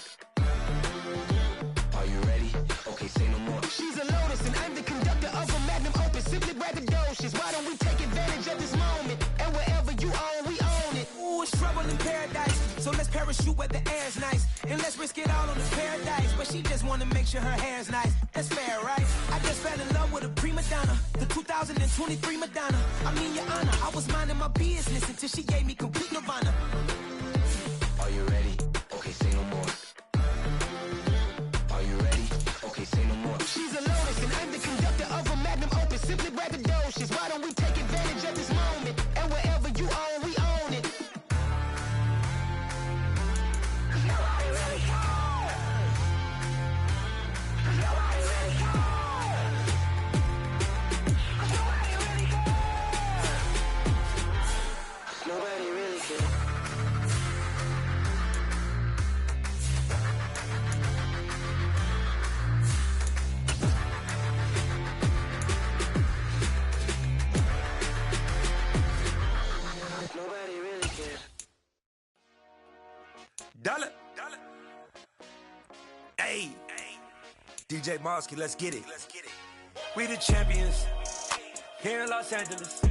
Are you ready? Okay, say no more. She's a lotus and I'm the conductor of a magnum opus. Simply braggadocious. Why don't we take advantage of this moment? And wherever you own, we own it. Ooh, it's trouble in paradise. So let's parachute where the air's nice. And let's risk it all on the paradise. but she just wanna make sure her hair's nice. That's fair, right? I just fell in love with a prima donna, the 2023 Madonna. I mean, your honor, I was minding my business until she gave me complete nirvana. Are you ready? Okay, say no more. Are you ready? Okay, say no more. She's a lotus and I'm the conductor of a magnum opus. Simply braggadocious. Why don't we take advantage of this moment? And wherever you own, we own it. Nobody really cares. Nobody really cares. Nobody really cares. Nobody really cares. Nobody really cares. Dollar. Hey. DJ Mosky, let's get it. We the champions here in Los Angeles.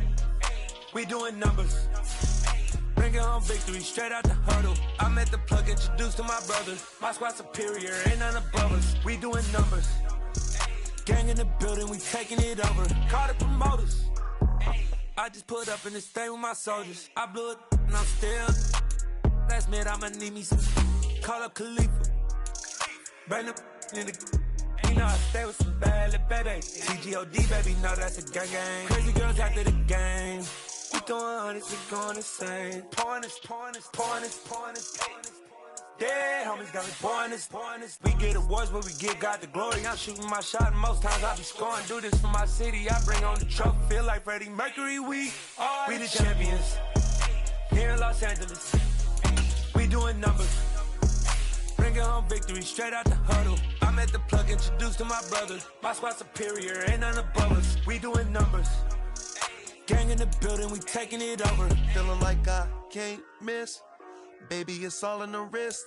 We doing numbers. Bringing home victory straight out the huddle. I'm at the plug, introduced to my brothers. My squad superior, ain't none above us. We doing numbers. Gang in the building, we taking it over. Call the promoters. I just put up in this thing with my soldiers. I blew it and I'm still. Last minute I'ma need me some. Call up Khalifa. Bring the in the. You know I stay with some bad little baby. TGOD baby, know that's a gang gang. Crazy girls after the game. We throwing hundreds, we going insane. Pouring this. Dead homies got me pouring this. We get awards, but we give God the glory. I'm shooting my shot, and most times I be scoring. Do this for my city, I bring on the trophy. Feel like Freddie Mercury, we the champions here in Los Angeles. We doing numbers. Bringing home victory straight out the huddle. I'm at the plug, introduced to my brothers. My squad superior, ain't none above us. We doing numbers. Gang in the building, we taking it over. Feeling like I can't miss. Baby, it's all in the wrist.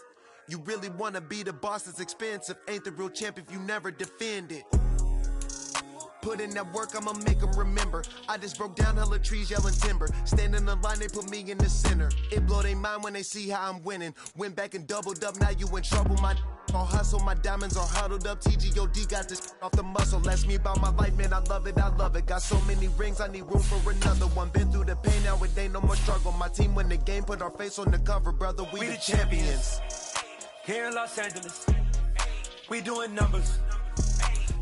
You really wanna be the boss, it's expensive. Ain't the real champ if you never defend it. Put in that work, I'ma make them remember. I just broke down hella trees, yelling timber. Stand in the line, they put me in the center. It blow their mind when they see how I'm winning. Went back and doubled up, now you in trouble. My all hustle, my diamonds are huddled up. TGOD got this off the muscle. Ask me about my life, man, I love it. Got so many rings, I need room for another one. Been through the pain, now it ain't no more struggle. My team win the game, put our face on the cover, brother. We the champions. Here in Los Angeles, we doing numbers.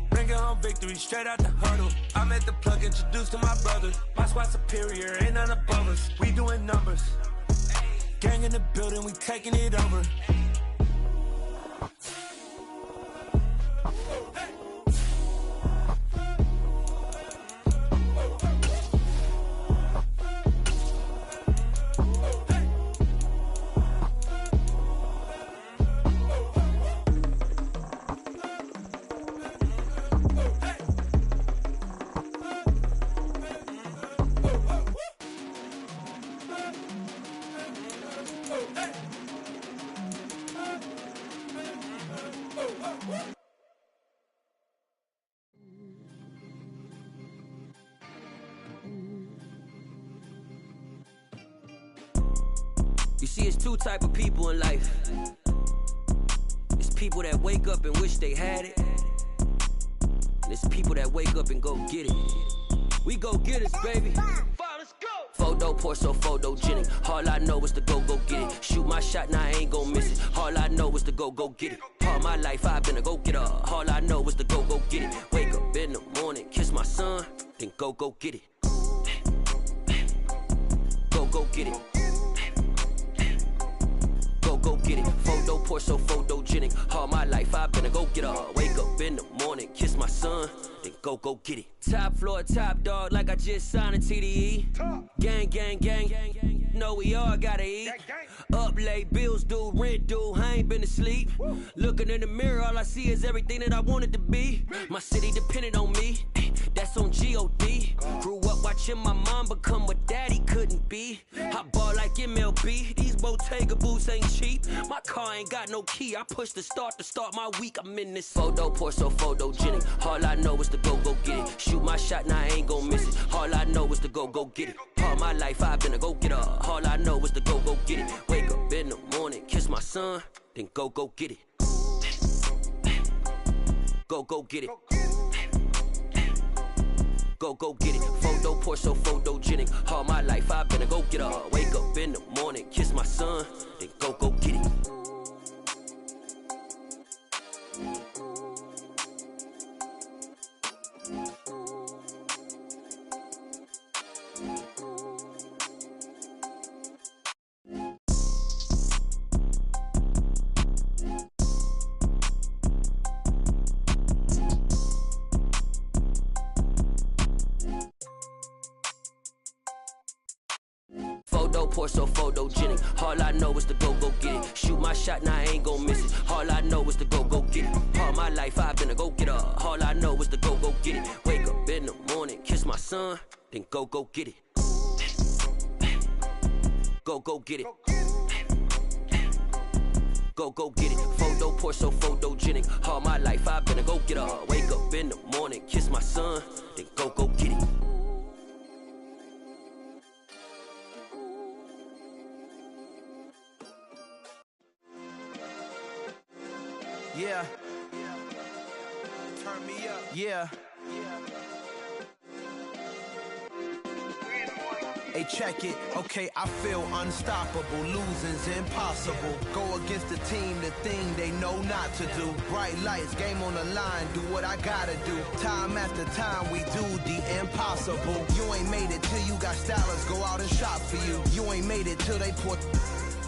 Bringing home victory straight out the huddle. I'm at the plug, introduced to my brothers. My squad superior, ain't none above us. We doing numbers. Gang in the building, we taking it over. You see, it's two type of people in life. It's people that wake up and wish they had it. And it's people that wake up and go get it. We go get it, baby. Let's go. Photo pour so photogenic. All I know is to go get it. Shoot my shot, now I ain't gon' miss it. All I know is to go get it. All my life I've been a go-getter. All I know is to go get it. Wake up in the morning, kiss my son, then go get it. Go get it. Go get it. Photo pour so photogenic. All my life I've been a go-getter. Wake up in the morning, kiss my son, then go get it. Top floor, top dog, like I just signed a TDE. Gang. Know we all gotta eat. Up late, bills due, rent due, I ain't been asleep. Looking in the mirror, all I see is everything that I wanted to be. My city depended on me, that's on G.O.D. Grew up watching my mom become what daddy couldn't be. I ball like MLB, these Bottega boots ain't cheap. My car ain't got no key, I push the start to start my week. I'm in this photo pour so photogenic. All I know is to go get it. Shoot my shot, now I ain't gon' miss it. All I know is to go get it. All my life I've been a go-getter. All I know is to go get it. Wake up in the morning, kiss my son, then go get it. go get it. Go get it. Photo poor, so photogenic. All my life I've been a go getter. Wake up in the morning, kiss my son, then go get it. Photo poor, so photogenic. All I know is to go get it. Shoot my shot, now I ain't gon' miss it. All I know is to go get it. All my life I've been a go getter. All I know is to go get it. Wake up in the morning, kiss my son, then go get it. Go get it. Go get it. Photo poor, so photogenic. All my life I've been a go getter. Wake up in the morning, kiss my son, then go get it. Yeah. Turn me up. Yeah. Hey, check it. Okay, I feel unstoppable. Losing's impossible. Go against the team, the thing they know not to do. Bright lights, game on the line. Do what I gotta do. Time after time, we do the impossible. You ain't made it till you got stylers go out and shop for you. You ain't made it till they pour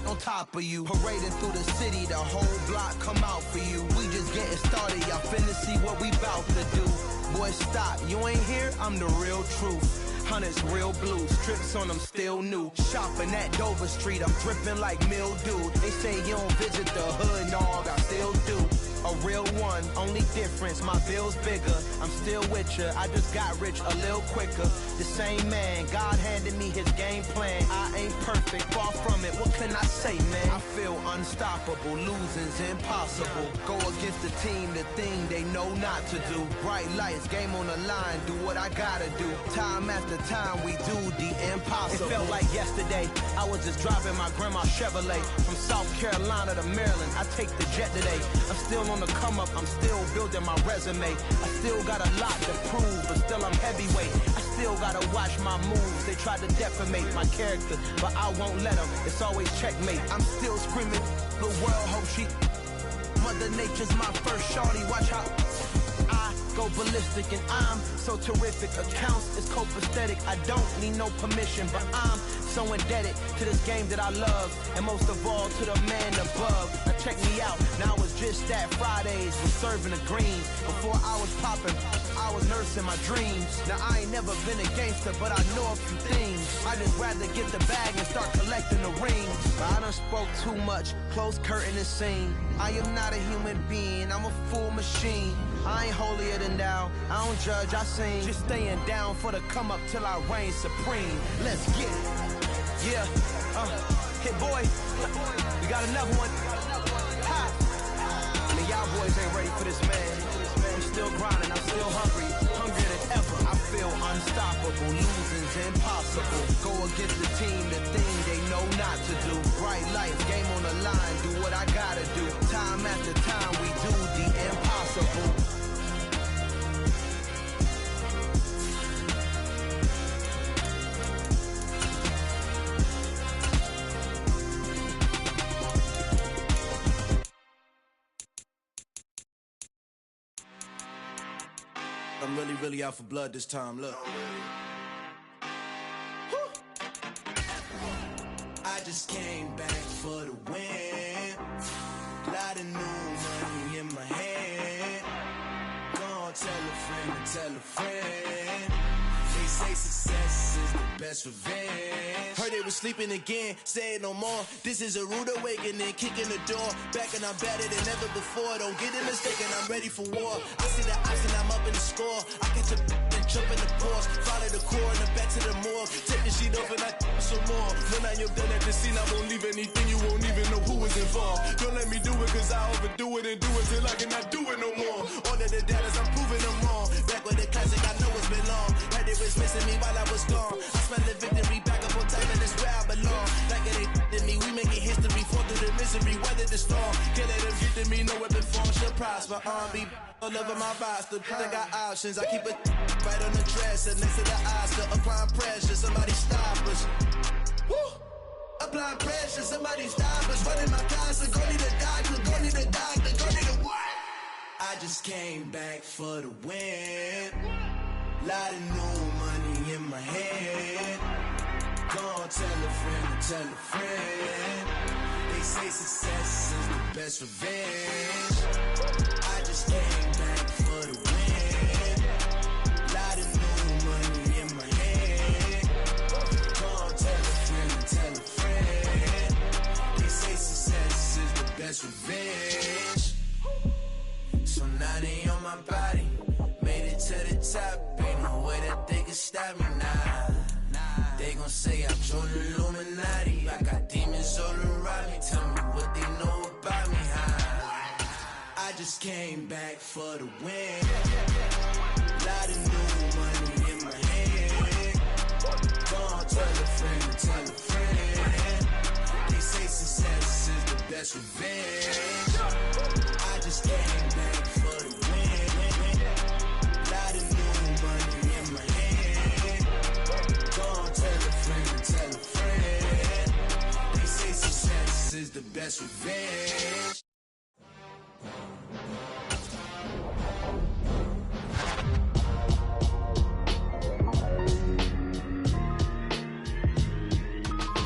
on top of you. Parading through the city, the whole block come out for you. We just getting started, y'all finna see what we bout to do. Boy, stop, you ain't here, I'm the real truth. Hunters, real blue, strips on them still new. Shopping at Dover Street, I'm dripping like mildew. They say you don't visit the hood, dog, I still do. A real one, only difference, my bill's bigger. I'm still with ya, I just got rich a little quicker. The same man, God handed me his game plan. I ain't perfect, far from it, what can I say, man? I feel unstoppable, losing's impossible. Go against the team, the thing they know not to do. Bright lights, game on the line, do what I gotta do. Time after time, we do the impossible. It felt like yesterday, I was just driving my grandma's Chevrolet. From South Carolina to Maryland, I take the jet today. I'm still on the come up, I'm still building my resume. I still got a lot to prove, but still I'm heavyweight. I still gotta watch my moves. They try to defamate my character, but I won't let them. It's always checkmate. I'm still screaming, the world hope she. Mother Nature's my first shorty, watch how I go ballistic and I'm so terrific. Accounts is copacetic, I don't need no permission, but I'm so indebted to this game that I love, and most of all to the man above. Now check me out, now it's just that Fridays was serving the greens. Before I was popping, I was nursing my dreams. Now I ain't never been a gangster, but I know a few things. I just rather get the bag and start collecting the rings. But I done spoke too much, close curtain and scene. I am not a human being, I'm a full machine. I ain't holier than thou, I don't judge, I sing. Just staying down for the come up till I reign supreme. Let's get it. Yeah, hit boy, we got another one. Ha! Man, y'all boys ain't ready for this, man. I'm still grinding, I'm still hungry, hungrier than ever. I feel unstoppable, losing's impossible. Go against the team, the thing they know not to do. Bright lights, game on the line, do what I gotta do. Time after time, we do the impossible. I'm really out for blood this time, look. I just came back for the win. Lot of new money in my hand. Gonna tell a friend and tell a friend. They say success is the best revenge. Heard they was sleeping again, say it no more. This is a rude awakening, kicking the door. Back and I'm better than ever before. Don't get it mistaken, I'm ready for war. I see the option, I'm up in the score. I catch a and jump in the Porsche. Follow the core and the back to the morgue. Take the sheet off and I some more. When I am done at the scene, I won't leave anything. You won't even know who was involved. Don't let me do it cause I overdo it and do it till I cannot do it no more. All of the datas, I'm proving them wrong. Back with the classic, I know it's been long. Heard it was missing me while I was gone. I smell the victory back up on time and it's where I belong. Like it ain't me, we making history. Fall through the misery, weather the storm. storm. Kill it if you did me, no weapon form should prosper. Be all over my roster. I got options. I keep it right on the dresser next to the Oscar. Applying pressure, somebody stop us. Woo! Applying pressure, somebody stop us. Running my closet, go need a doctor, go need a doctor, go need a what? I just came back for the win. Lot of new money in my head. Gonna tell a friend to tell a friend. They say success is the best revenge. I just came back for the win. Lot of new money in my head. Gonna tell a friend to tell a friend. They say success is the best revenge. So now they on my body. Made it to the top. Ain't no way that they can stop me now. They gon' say I joined the Illuminati. I got demons all around me. Tell me what they know about me, huh? I just came back for the win. Lot of new money in my head. Gonna tell a friend to tell a friend. They say success is the best revenge. I just came back for the win. Lot of new money in my head. Gonna tell a friend to tell a friend. They say success is the best revenge.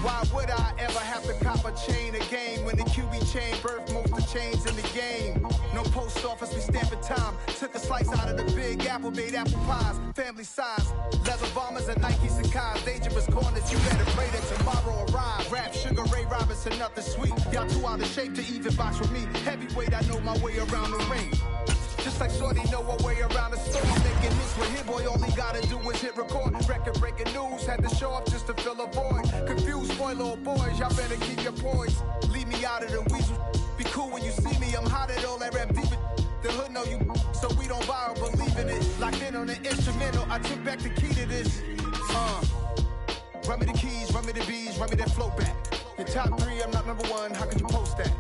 Why would I ever have to cop a chain again when the QB chain birthed most of chains in the game? No post office, we stamping time. Took a slice out of the big apple, made apple pies, family size. Leather bombers and Nikes and Kais. Dangerous corners, you better pray that tomorrow arrive. Rap, Sugar Ray Robinson, nothing sweet. Y'all too out of shape to even box with me. Heavyweight, I know my way around the ring. Just like Shorty know her way around the store. Making hits with Hit Boy, all he gotta do is hit record. Record breaking news, had to show up just to fill a void. Confused boy, little boys, y'all better keep your poise. Leave me out of the weasel. Be cool when you see me, I'm hot at all that rap deep. The hood know you, so we don't borrow, believe in it. Locked in on the instrumental, I took back the key to this. Run me the keys, run me the bees, run me that flow back. Your top 3, I'm not number 1, how could you post that?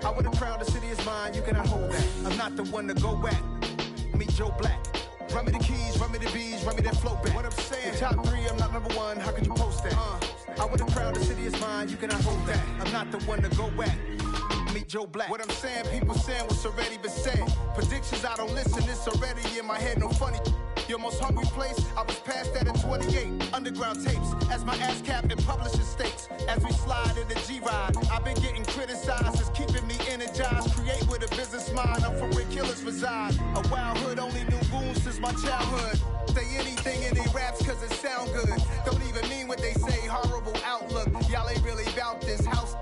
I would have crowned the city is mine, you cannot hold that. I'm not the one to go back. Meet Joe Black. Run me the keys, run me the bees, run me that flow back. What I'm saying, top 3, I'm not number 1, how could you post that? I would have crowned the city is mine, you cannot hold that. I'm not the one to go back. Meet Joe Black. What I'm saying, people saying what's already been said. Predictions, I don't listen, it's already in my head, no funny. Your most hungry place, I was past that at 28. Underground tapes, as my ass cap in publishing states. As we slide in the G-Ride, I've been getting criticized, it's keeping me energized. Create with a business mind, I'm from where killers reside. A wild hood, only knew goons since my childhood. Say anything in they raps cause it sound good. Don't even mean what they say, horrible outlook. Y'all ain't really about this house.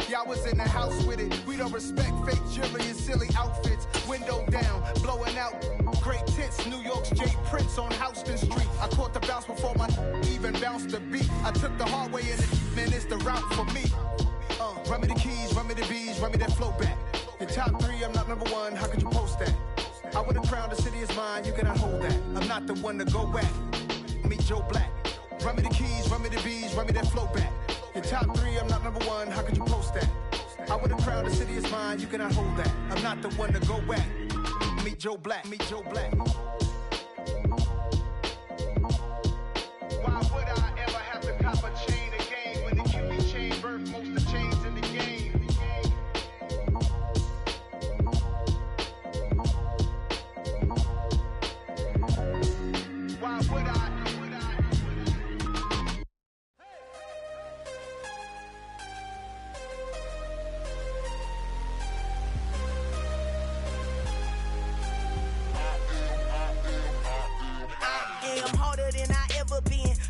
Y'all was in the house with it. We don't respect fake jewelry and silly outfits. Window down, blowing out great tits. New York's J. Prince on Houston Street. I caught the bounce before my even bounced the beat. I took the hard way in it, man, it's the route for me. Run me the keys, run me the bees, run me that flow back. Your top 3, I'm not number 1, how could you post that? I would have crowned the city is mine, you cannot hold that. I'm not the one to go back. Meet Joe Black. Run me the keys, run me the bees, run me that flow back. Your top 3, I'm not number 1, how could you post that? I would have crowned the city is mine, you cannot hold that. I'm not the one to go back. Meet Joe Black, meet Joe Black. Why would I ever have to cop a chain again when the QB chain birthed most of chains in the game? Why would I?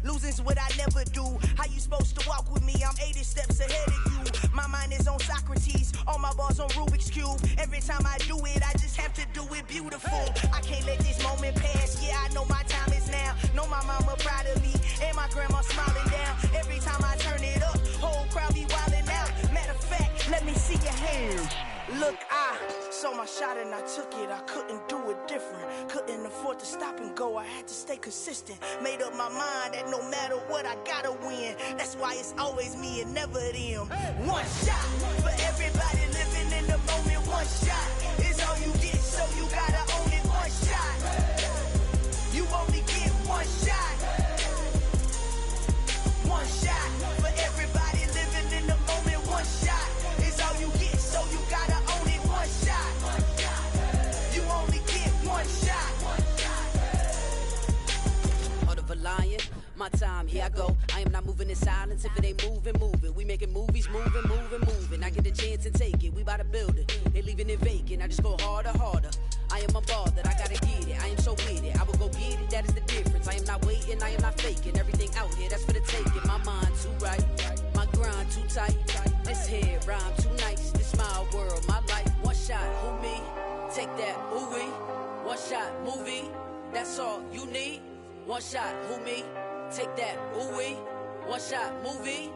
Losing's what I never do. How you supposed to walk with me? I'm 80 steps ahead of you. My mind is on Socrates, all my bars on Rubik's Cube. Every time I do it, I just have to do it beautiful. I can't let this moment pass. Yeah, I know my time is now. Know my mama proud of me, and my grandma smiling down. Every time I turn it up, whole crowd be wildin' out. Matter of fact, let me see your hands. Look, I saw my shot and I took it. I couldn't do it different. Couldn't afford to stop and go. I had to stay consistent. Made up my mind that no matter what, I gotta win. That's why it's always me and never them. One shot for everybody living in the time, here I go. I am not moving in silence. If it ain't moving, move it. We making movies, moving. I get the chance and take it. We bout to build it. They leaving it vacant. I just go harder. I am a ball that I gotta get it. I am so with it. I will go get it. That is the difference. I am not waiting. I am not faking. Everything out here, that's for the taking. My mind too right. My grind too tight. This head rhyme too nice. This my world, my life. One shot, who me? Take that, who we? One shot, movie. That's all you need. One shot, who me? Take that, who we? One shot, movie.